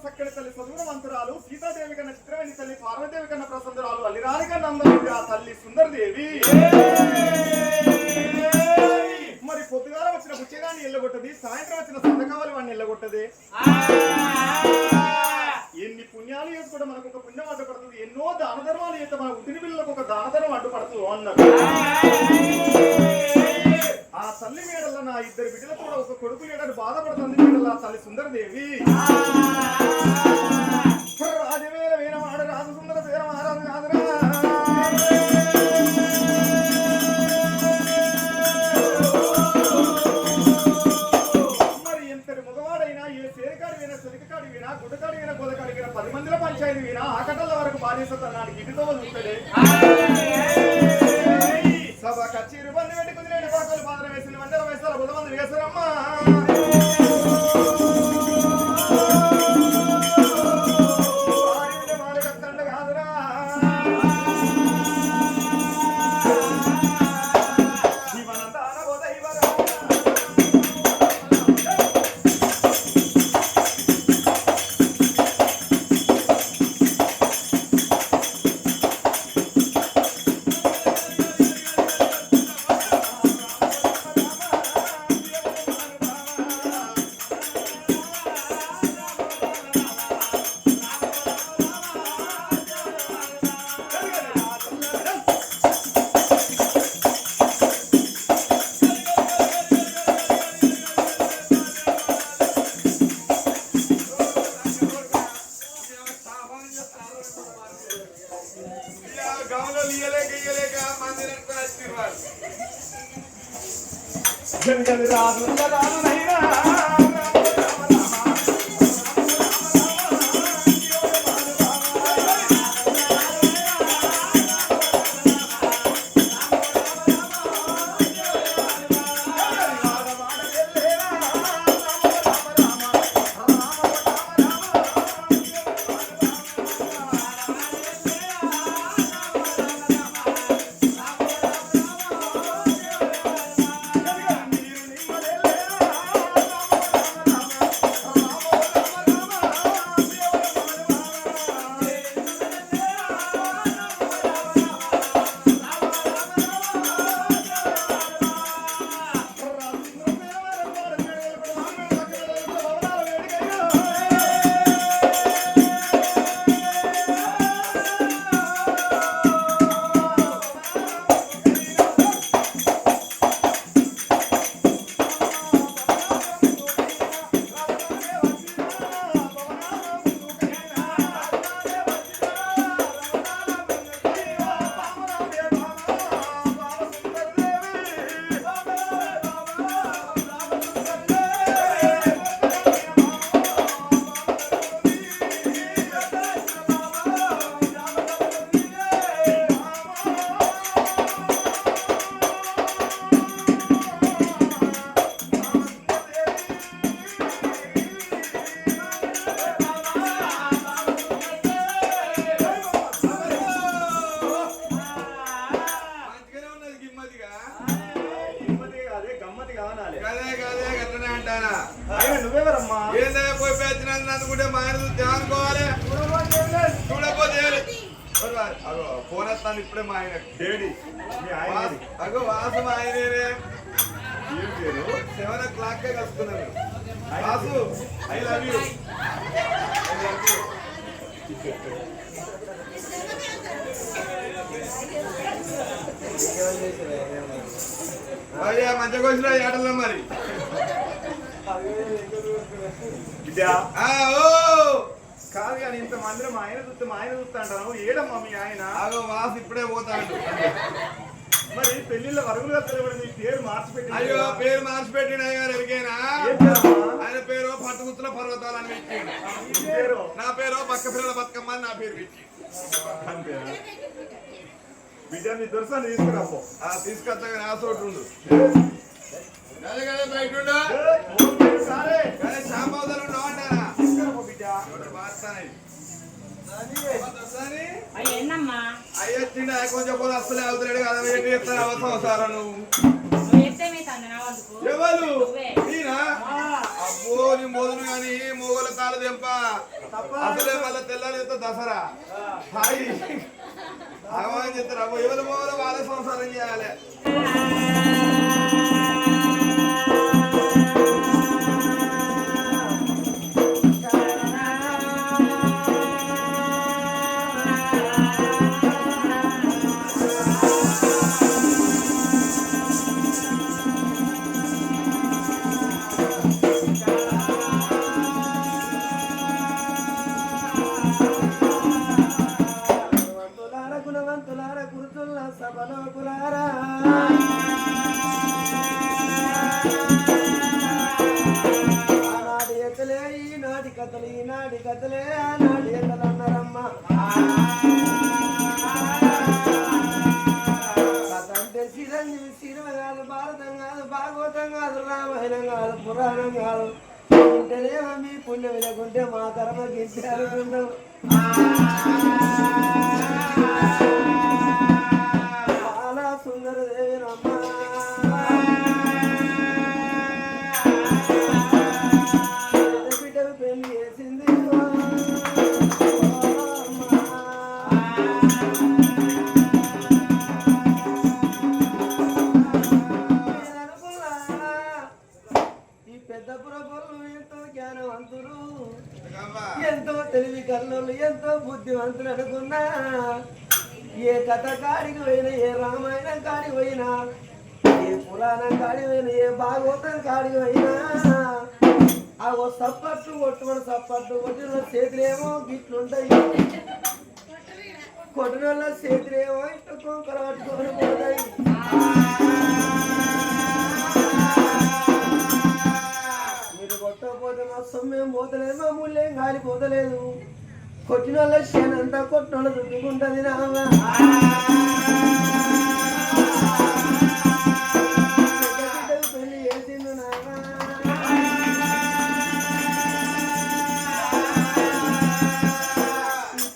చక్కని తల్లి సద్గుణవంతురాలు సీతాదేవి కన్నా చిత్రవేణి తల్లి పార్వదేవి కన్నా ప్రసంతురాలు అల్లిరాని కన్నా అందరి ఆ తల్లి సుందరదేవి మరి పొద్దుగాల వచ్చిన బుచ్చగాన్ని ఎల్లగొట్టది, సాయంత్రం వచ్చిన సందకావాలి వాడిని ఎల్లగొట్టది. ఎన్ని పుణ్యాలు చేసుకుంటే మనకు ఒక పుణ్యం అడ్డుపడుతుంది, ఎన్నో దాన ధర్మాలు చేస్తే మన ఉద్దిని పిల్లలకు ఒక దాన ధర్మం అడ్డుపడుతుంది అన్నారు. ఆ తల్లి మేడల నా ఇద్దరు బిడ్డలు కూడా ఒక కొడుకు లేడని బాధపడుతుంది మేడల ఆ తల్లి సుందరదేవి. రాజవేల వీరమాడ రాజు సుందర వీర మహారాజు కాదురా. మరి ఎంతటి మగవాడైనా ఏ సేరికాడి వీనా చెలికకాడి వీనా గుడ్డకాడి వీనా గోదకాడి వీనా 10 మందిల పంచాయతీ వీనా ఆకటల వరకు బాధిస్తున్నాడు ఇంటితో చూస్తాడే. సభ కచ్చీరు బంది పెట్టి కుదిరేడు పాకలు పాదన వేసిన వందల వయసులో 100 మంది వేసారమ్మా. రాదు రాదు నైనా నువ్వెవరమ్మా? ఏంటనే పోయి పెంచినందుకు అందుకుంటే మా ఆయన అనుకోవాలి. చూడకపోతే ఫోన్ వస్తాను ఇప్పుడే మా ఆయన అగో వాసు మా ఆయనే 7 o'clock కలుసుకున్నాను. Vasu I love you. అయ్యా మంచిగా వచ్చిన ఆటల్లో మరి కాదు కానీ ఇంత మందిలో మా ఆయన చూస్తా అంటాను. ఏడమ్మా మీ ఆయన? అగో వాసు ఇప్పుడే పోతాడు. మరి పెళ్లిళ్ళ వరుగులుగా తెలియబడి మీ పేరు మార్చిపెట్టి. అయ్యో పేరు మార్చిపెట్టిన ఎరికేనా? ఆయన పేరు పట్టుగుత్తుల పర్వతాలు అని పెట్టిండు. నా పేరు పక్క పిల్లల బతుకమ్మ అని నా పేరు పెట్టి బిడ్డని దొరసాన్ని తీసుకురాపో. తీసుకొస్తా నా చోటు ఉండు. బయట శాంబాదలు ఉండవంటారా? అయ్యొచ్చిండ కొంచెం కూడా అసలే అవుతున్నాడు కదా ఏంటి చెప్తాను అవసరం నువ్వు ఎవరు నేనా అబ్బో నీ మొదలు కానీ మొగల కాలు తెంప అసలే మళ్ళీ తెల్లారి దసరా హాయి ఆగమని చెప్తారు అబ్బో ఎవరు మొగలు వాళ్ళ సంసారం చేయాలి ఈనాటి కథలే ఆనాడు ఎందలన్నారమ్మ కథ అంటే చిరంజీవి సినిమా కాదు భారతం కాదు భాగవతం కాదు రామాయణం కాదు పురాణం కాదు ఇంటనేమో మీ పుణ్యం లేకుంటే మా కర్మ గింటే అనుకుంటాం చాలా సుందరదేవినమ్మ ఎంతో తెలివి కల్లోళ్ళు ఎంతో బుద్ధివంతులు అనుకున్నా ఏ కథ కాడికి పోయినా ఏ రామాయణం కాడికి పోయినా ఏ పురాణం కాడికి పోయినా ఏ భాగవతం కాడికి పోయినా ఆ ఓ సప్పట్లు కొట్టుకొని సప్పట్లు కొట్టిన చేతులేమో గిట్లుంటాయి కొట్టిన వాళ్ళ చేతులేమో ఇట్లా కొంకర పట్టుకొని పోతాయి కొట్టకపోతే మా సొమ్మేం పోతలేదు మా ముళ్ళేం గాలిపోతలేదు కొట్టిన వాళ్ళ శనంతా కొట్టిన వాళ్ళు దుడ్డుకుంటుంది రామా పెళ్లి చేసిండు నామా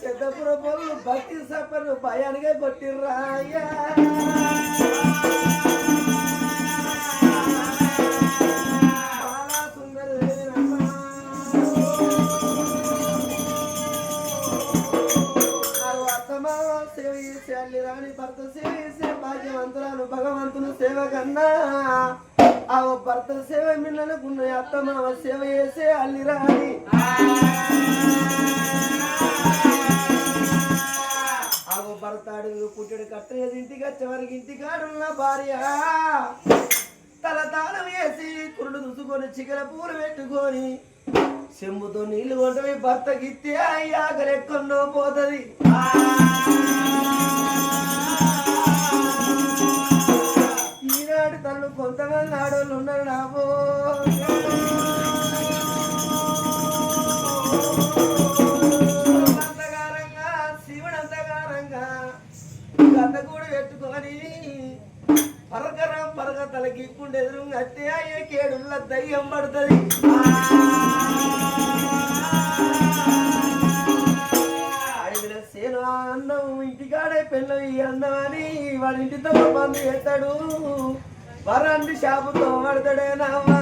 పెద్దపుర పొలు భక్తి సప్పరు భయానికే కొట్టిర్రాయ్యా రాని భర్త సేవ చేసే భాగ్యవంతురాలు భగవంతుని సేవ కన్నా ఆ భర్త సేవ మిన్ననుకున్న అత్తమావ సేవ చేసే అల్లి రాని ఆ భర్త అడుగు పుట్టడు కట్టేది ఇంటికి వచ్చేవారికి ఇంటికాడున్న భార్య తల తాళం వేసి కురుడు దుసుకొని చికెల పూలు పెట్టుకొని చెంబుతో నీళ్లు కొంటవి భర్తకిస్తే ఆకలి ఎక్కడో పోతుంది ఈనాడు తను కొంతమంది ఆడోళ్ళు ఉన్నారు నాబో అంతగారంగా శివుడు అంతగారంగా గత కూడా పెట్టుకొని పరగ తలకి ఇప్పుడు ఎదురు అత్తే అయ్యే కేడుల్ల దయ్యం పడుతుంది అడిగిన సేను అన్నం ఇంటికాడే పెళ్ళం ఈ అన్నం అని వాడి ఇంటితో బంధు చేస్తాడు వరండి షాపుతో పడతాడే నామ్మా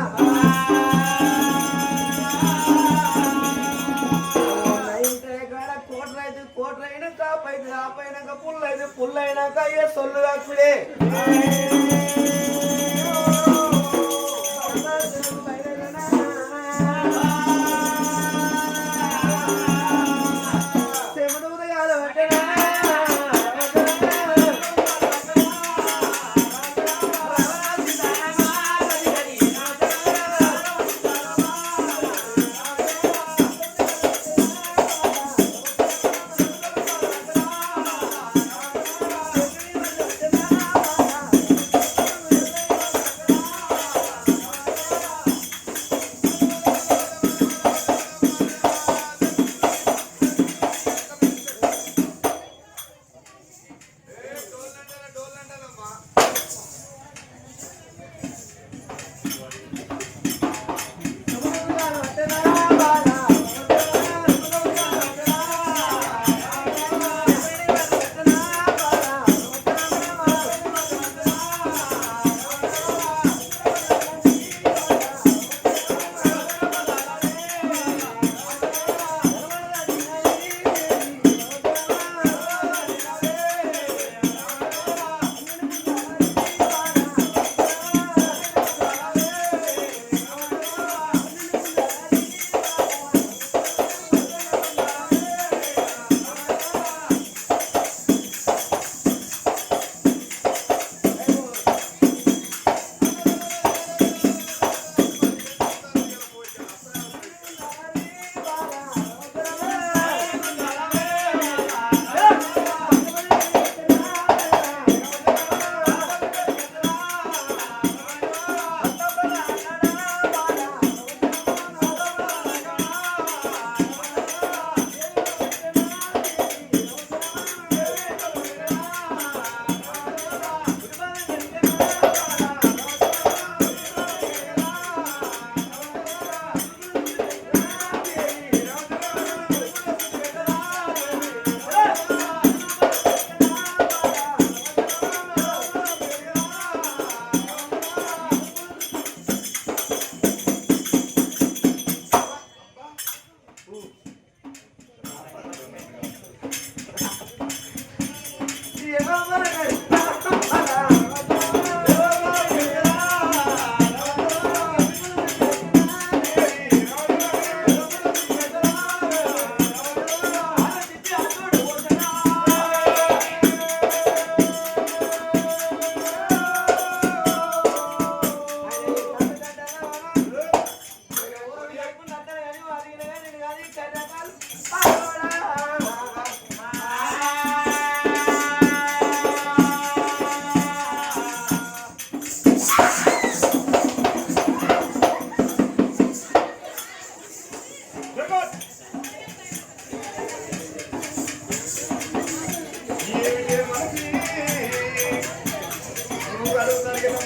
కోట్రైనాక పైది ఆపైనాక పుల్లైతే పుల్లైనాక ఏ సొల్లు కాకులే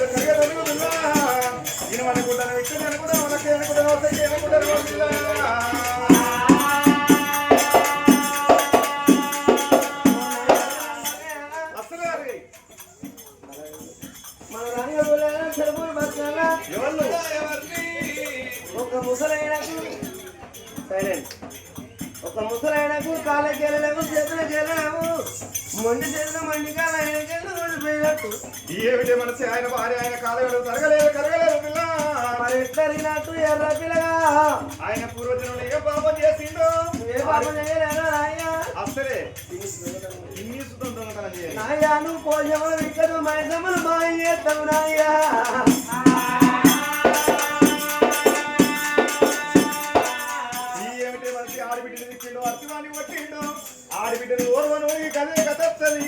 మీద కరిగేదనుకో పిల్ల నేను అనుకుంటాను ఇక్కడ అనుకుంటాను వాళ్ళకి అనుకుంటాను వాళ్ళకి అనుకుంటాను పిల్ల మన రంగంలో చెరుపులు బతకాలా ఎవరు ఒక ముసలైనకు సైలెంట్ ఒక ముసలైనకు కాళ్ళకి వెళ్ళలేము చేతులకు వెళ్ళలేము మొండి చేతులు మండి కాలు ఆయనకెళ్ళి ఓడిపోయినట్టు ఏమిటి మనసి ఆయన భార్య ఆయన కాలగడు తరగలేదు కరగలేదు పిల్ల మరి ఎట్లరిగినట్టు ఎర్ర పిల్లగా ఆయన పూర్వజనులు ఏ పాపం చేసిండో ఏ పాపం చేయలేదా నాయ్య అసలే ఇన్ని సుతం నాయ్య నువ్వు పోషములు విక్కడు మైసములు మాయ చేస్తావు నాయ్య ఏమిటి మనసి ఆడబిడ్డలు ఇచ్చిండు అర్థవాన్ని కొట్టిండు ఆడబిడ్డలు ఓర్వను కదే కథది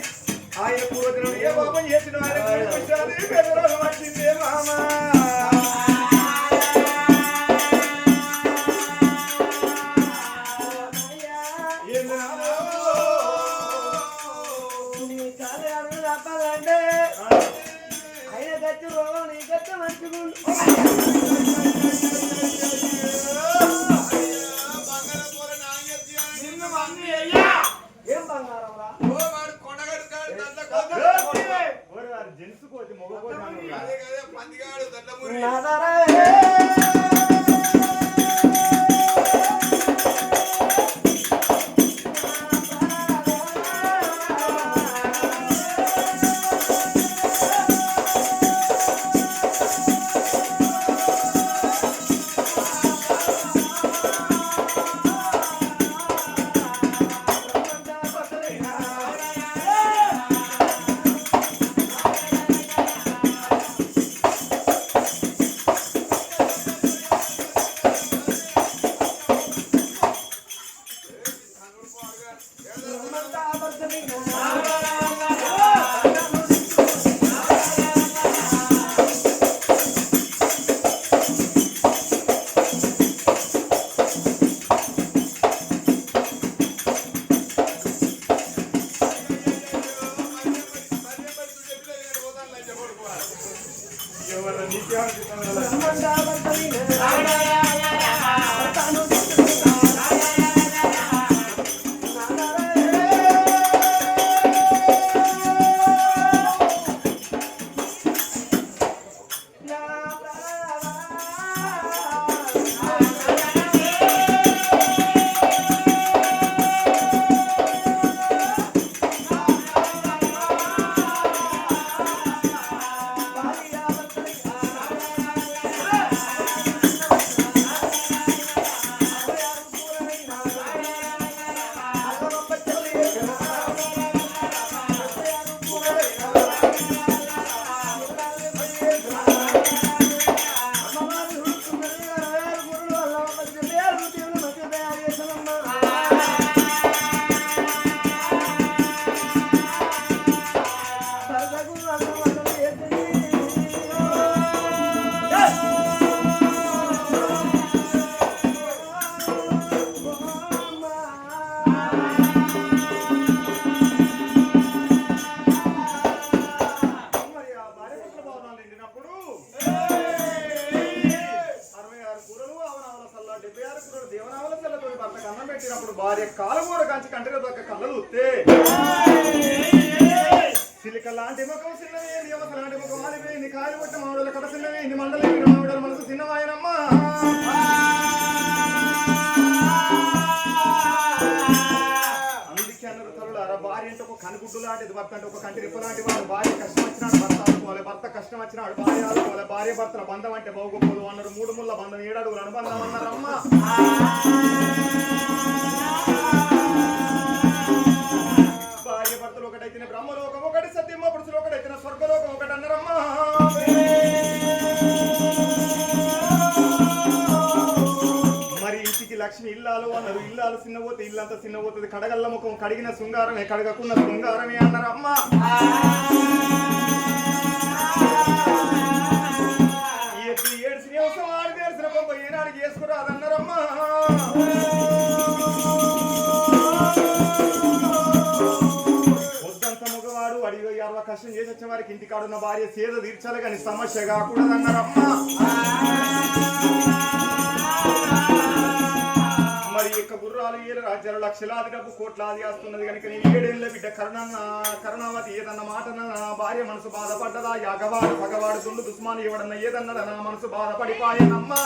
ఆయన పూర్వజనులు ఏ పాపం చేసిండు ఆయన పెద్దరోగం వచ్చిందే మామా ఏం బంగారం రా జెంట్స్ కోతి మొగ కోతి నాదారా భార్య కాలమూర కాంచి కంటిలో దొక్క కళ్ళలు వస్తే సిలిక లాంటి ముఖం చిన్నవి నియమస లాంటి ముఖం ఆలిపోయింది కాలి కొట్ట మామిడుల కథ చిన్నవి ఇన్ని మండలి మామిడుల మనసు చిన్నవాయనమ్మా అందుకే అన్నారు తల్లులారా భార్య అంటే ఒక కనుగుడ్డు లాంటిది భర్త అంటే ఒక కంటి రిప్ప లాంటి వాడు భార్య కష్టం వచ్చినాడు భర్త ఆడుకోవాలి భర్త కష్టం వచ్చినాడు భార్య ఆడుకోవాలి భార్య భర్తల బంధం అంటే బాగోపోదు అన్నారు 3 ముళ్ళ బంధం 7 అడుగుల అనుబంధం అన్నారమ్మా భార్య భర్తలు ఒకటైతే బ్రహ్మలోకం ఒకటి సత్యమ్మ పురుషులు ఒకటైతే స్వర్గలోకం ఒకటి అన్నారమ్మా మరి ఇంటికి లక్ష్మి ఇల్లాలు అన్నారు ఇల్లాలు చిన్నపోతే ఇల్లంతా చిన్నపోతుంది కడగల్ల ముఖం కడిగిన శృంగారమే కడగకున్న శృంగారమే అన్నారమ్మా ఏడు శ్రీవసం ఆడి తెలిసిన పంప ఏనాడికి చేసుకురాదన్నారమ్మా కష్టం చేసి వచ్చిన వారికి ఇంటికాడున్న భార్య సేద తీర్చాలి కానీ సమస్య కాకూడదన్నారమ్మా. మరి యొక్క గుర్రాలు 7 రాజ్యాలు లక్షలాది డబ్బు కోట్లాది వస్తున్నది కనుక నేను 7 ఏళ్ళ బిడ్డ కరుణావతి ఏదన్న మాట నా భార్య మనసు బాధపడ్డదా? యాగవాడు పగవాడు దుండు దుస్మాను ఎవడన్నా ఏదన్నదా నా మనసు బాధపడిపాయనమ్మా.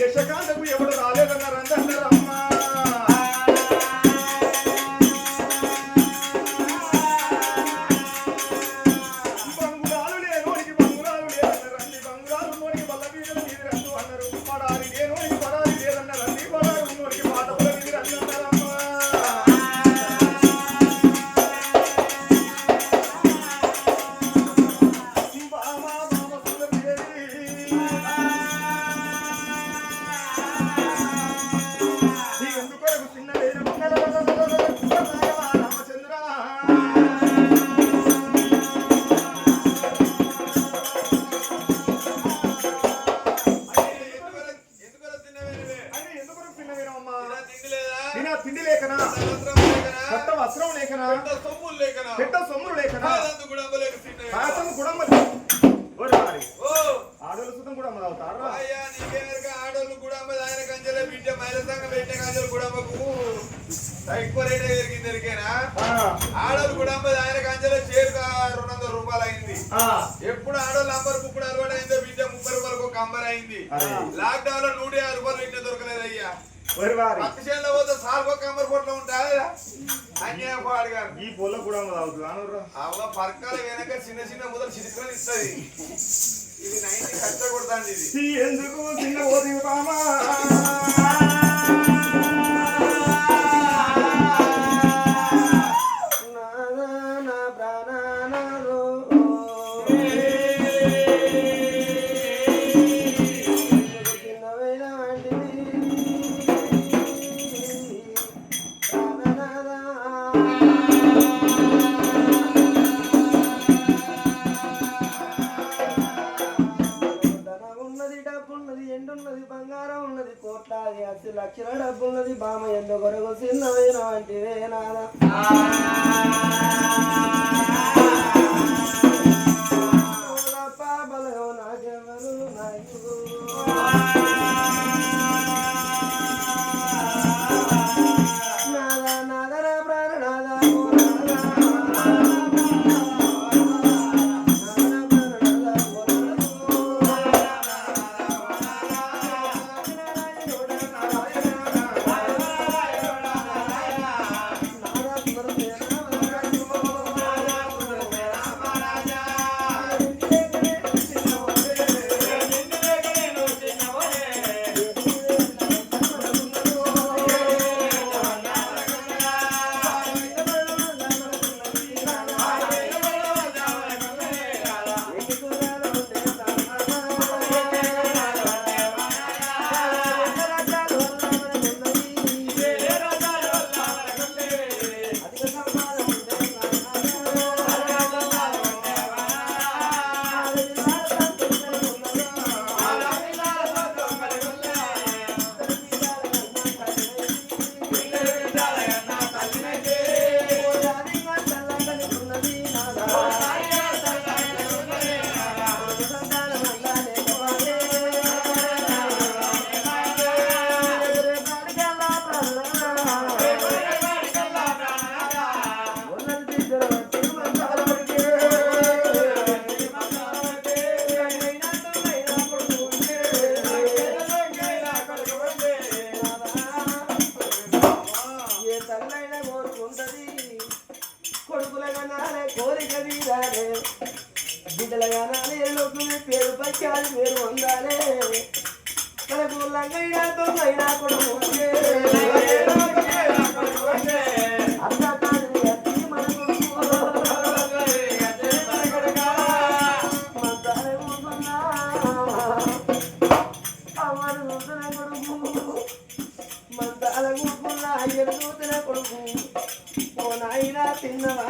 యశకాంతకు ఎవడు రాలేదన్నారమ్మా. బంగురాలు లేనోనికి బంగురాలు లేదన్నారండి, బంగురాలు ఉన్నోనికి బల్ల బీజల మీద రండు అన్నారు. పడారి లేనోనికి పడారి లేదన్నారండి, పడారి ఉన్నోనికి పాటల మీద రండు అన్నారమ్మా. ఆడోళ్ళు కూడా ఆయన కంచెలే బిడ్డ మైల సంఘం పెట్టే కంచెలు కూడా ఎక్కువ రేట్ దొరికేనా? ఆడోళ్ళు కూడా ఆయన కంచెలే చేరుక 200 రూపాయలు అయింది. ఎప్పుడు ఆడోళ్ళు అంబర్ ముప్పుడు అలవాటు అయిందో బిడ్డ 30 రూపాయలకు ఒక అంబర్ అయింది. లాక్ డౌన్ లో 150 రూపాయలు బిడ్డ దొరకలేదయ్యా. పక్షేళ్ళ పోతే సార్ ఒక అంబర్ పొట్లో ఉంటాయా? అన్యాయం పాడుగా ఈ పొల్ల కూడా అవ్వ పరకాల వెనక చిన్న చిన్న మొదలు చిరుకలు ఇస్తుంది. ఇది 90 ఖర్చు కొడతాండి. ఇది ఎందుకు చిన్న పోతే బామా లక్షల డబ్బున్నది బామ ఎందుకొరకు చిన్నవైన వంటివే నాదా. బలగం నాకెవరు నాదా నాదరా ప్రాణనాదా కోరిక తీరాలే బిడ్డలుగా నాలుగు పేరు పచ్చాలి పేరు వందాలే మనకు లంగైనా దొంగైనా కొడుకు అత్త కాదు అత్తి మన కొడుకు మంతాలే ఊరుకున్నా అమ్మను చూసిన కొడుకు మంతాల ఊరుకున్నా అయ్యను చూసిన కొడుకు ఓ నాయనా తిన్నవా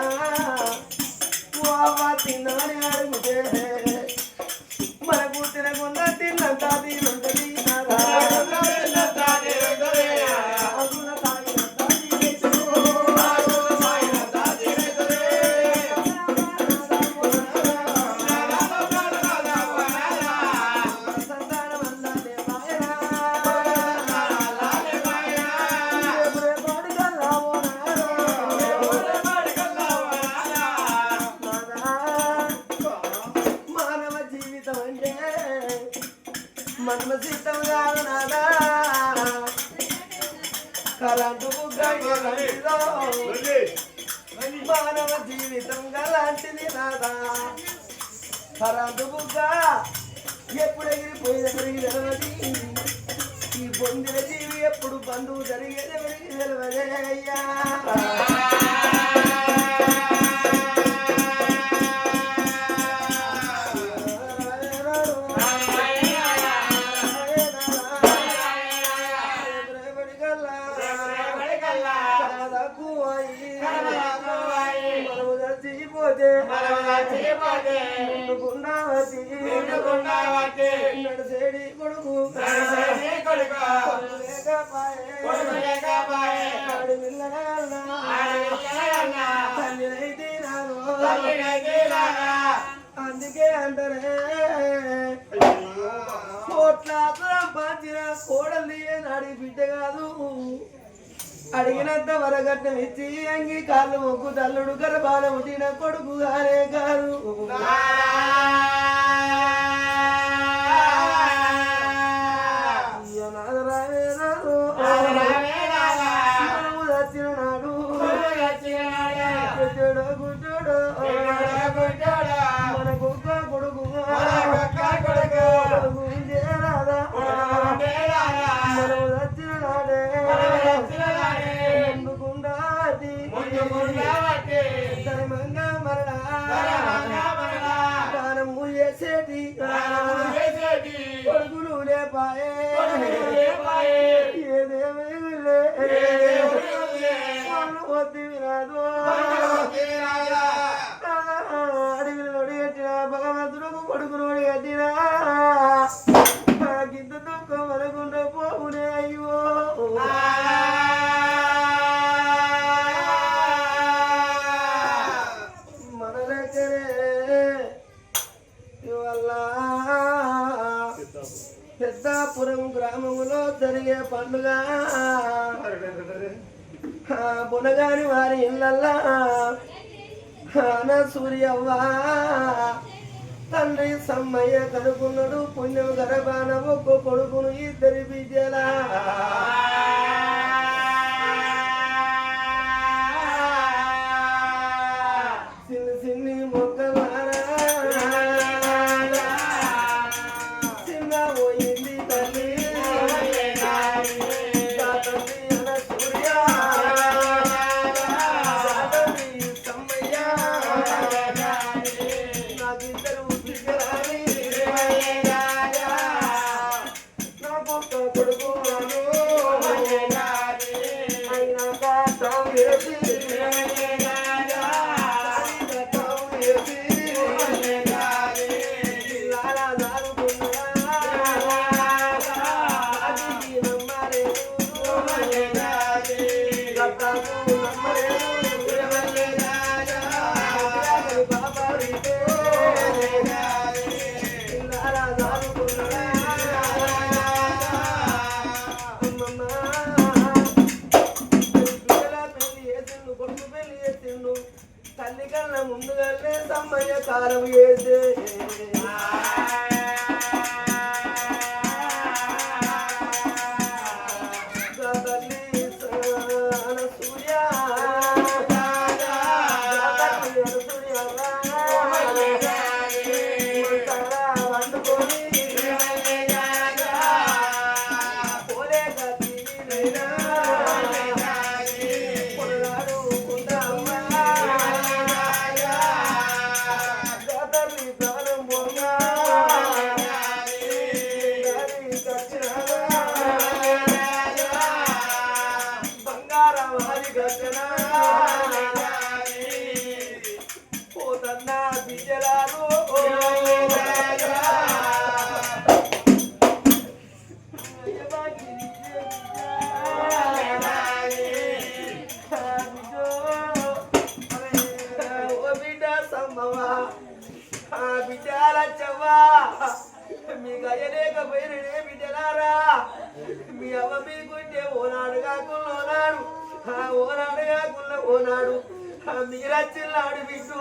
ఓ అవ్వ తిన్నవని అడుగుతే మనకు తినకుండా తిన్నంత తీరుంటది మానవ జీవితం అంటే మనమ సిద్ధం కాదు నాదా కలాంటి మానవ జీవితం గలాంటిది నాదా కలాంటి బుగ్గ ఎప్పుడు ఎగిరిపోయిన తెలియదు ఈ పొందిన జీవి ఎప్పుడు బంధువు జరిగేది ఎవరికి తెలియదే అయ్యా నడిసేడి కొడుకు అందుకే అంటారే కోట్ల సంపాదించిన కోడలి నాడి బిడ్డ కాదు అడిగినంత వరగట్టం ఇచ్చి అంగి కాళ్ళు మొక్కు తల్లుడు గర్భాల పుట్టిన కొడుకు గారే కాదు మనము దచ్చిన నాడు గుడ్డోడు మన కుక్క కొడుకు రాదా మనము దచ్చిన నాడే ధర్మంగా మరణ దానము చేసేటి కొడుకులు లేపాయే ఏదేమీ వద్దు విరాదు అడవిలో కట్టిన భగవంతుడు కొడుకును కట్టినా గింత దుఃఖం అనకుండా పోవునే అయ్యో మన దగ్గరే ఇవల్ల పెద్దాపురం గ్రామంలో జరిగే పండుగ బునగాని వారి ఇళ్ళల్లా సూర్యవ్వ తండ్రి సమ్మయ్య కనుకున్నాడు పుణ్యం గర్భాన ఒక్క కొడుకును ఇద్దరి బిడ్డలా చిన్ని చిన్ని మొక్కలారా చిన్న పోయింది తల్లి సూర్య సమ్మయ్య నాకిద్దరు కొడుకు అయినా కాటం వేసి తల్లి కన్నా ముందుగానే సమ్మయ్య కారం వేసే సూర్య వండుకొని పోలే గతి పొలగాడు కుందమ్మా గతరి ప్రాణం పోగా బంగారం హరి గచ్చన పోతన్నా బిజలారు బిడ్డాలచ్చవ్వా మీకు అయ్యలేకపోయిననే బిడ్డలారా మీ అవ్వ మీకుంటే ఓనాడు కాకుండా ఓనాడు కాకుండా ఓనాడు మీరచ్చిన్నాడు బిడ్డు